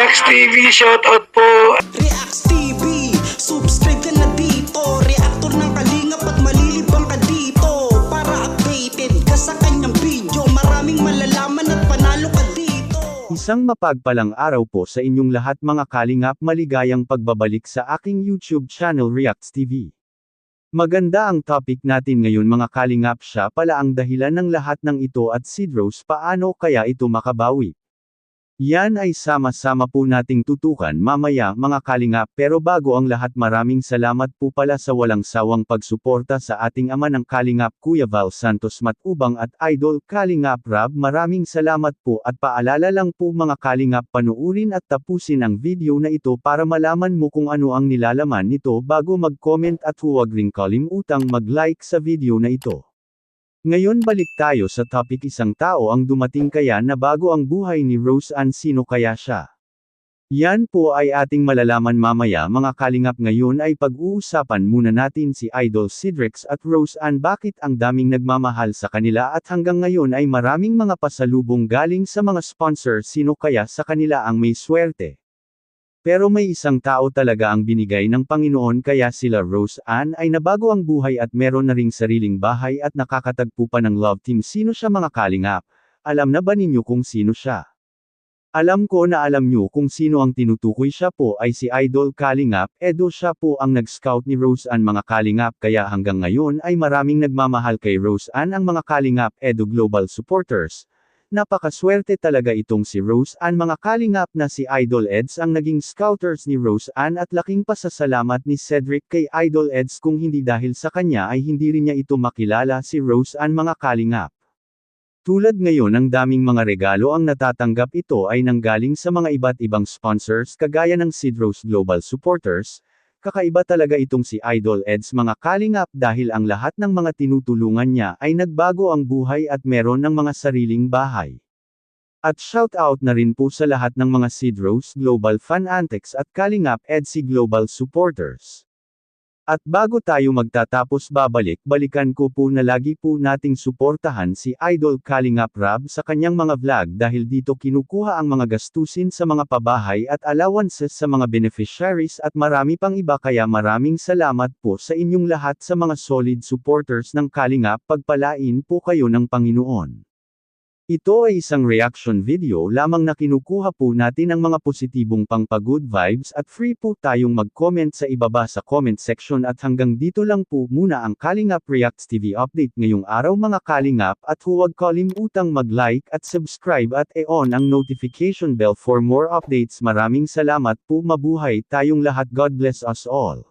Reacts TV, shoutout po. Reacts TV, subscribe ka na dito. Reactor ng kalingap at malilibang ka dito. Para updated ka sa kanyang video. Maraming malalaman at panalo ka dito. Isang mapagpalang araw po sa inyong lahat mga kalingap, maligayang pagbabalik sa aking YouTube channel Reacts TV. Maganda ang topic natin ngayon mga kalingap, siya pala ang dahilan ng lahat ng ito at si Rose paano kaya ito makabawi. Yan ay sama-sama po nating tutukan mamaya mga kalingap, pero bago ang lahat maraming salamat po pala sa walang sawang pagsuporta sa ating ama ng kalingap Kuya Val Santos Matubang at Idol Kalingap Rab. Maraming salamat po at paalala lang po mga kalingap, panuurin at tapusin ang video na ito para malaman mo kung ano ang nilalaman nito bago mag-comment at huwag ring kalimutang mag-like sa video na ito. Ngayon balik tayo sa topic, isang tao ang dumating kaya na bago ang buhay ni Rose Ann. Sino kaya siya? Yan po ay ating malalaman mamaya mga kalingap. Ngayon ay pag-uusapan muna natin si Idol Cedrex at Rose Ann, bakit ang daming nagmamahal sa kanila at hanggang ngayon ay maraming mga pasalubong galing sa mga sponsor. Sino kaya sa kanila ang may swerte? Pero may isang tao talaga ang binigay ng Panginoon kaya sila Rose Ann ay nabago ang buhay at meron na ring sariling bahay at nakakatagpo pa ng love team. Sino siya mga kalingap? Alam na ba ninyo kung sino siya? Alam ko na alam nyo kung sino ang tinutukoy. Siya po ay si Idol Kalingap Edo. Siya po ang nag-scout ni Rose Ann mga kalingap, kaya hanggang ngayon ay maraming nagmamahal kay Rose Ann ang mga Kalingap Edo Global supporters. Napakaswerte talaga itong si Rose Ann mga kalingap na si Idol Eds ang naging scouters ni Rose Ann, at laking pasasalamat ni Cedric kay Idol Eds, kung hindi dahil sa kanya ay hindi rin niya ito makilala si Rose Ann mga kalingap. Tulad ngayon ang daming mga regalo ang natatanggap, ito ay nanggaling sa mga iba't ibang sponsors kagaya ng Cedros Global Supporters. Kakaiba talaga itong si Idol Eds mga kalingap dahil ang lahat ng mga tinutulungan niya ay nagbago ang buhay at meron ng mga sariling bahay. At shout out na rin po sa lahat ng mga Cedros Global Fan Antics at Kalingap Edsy Global Supporters. At bago tayo magtatapos, balikan ko po na lagi po nating suportahan si Idol Kalingap Rab sa kanyang mga vlog dahil dito kinukuha ang mga gastusin sa mga pabahay at allowances sa mga beneficiaries at marami pang iba, kaya maraming salamat po sa inyong lahat sa mga solid supporters ng Kalingap. Pagpalain po kayo ng Panginoon. Ito ay isang reaction video lamang na kinukuha po natin ang mga positibong pang-good vibes at free po tayong mag-comment sa ibaba sa comment section. At hanggang dito lang po muna ang Kalingap Reacts TV update ngayong araw mga kalingap, at huwag kalimutang mag-like at subscribe at i-on ang notification bell for more updates. Maraming salamat po, mabuhay tayong lahat, God bless us all.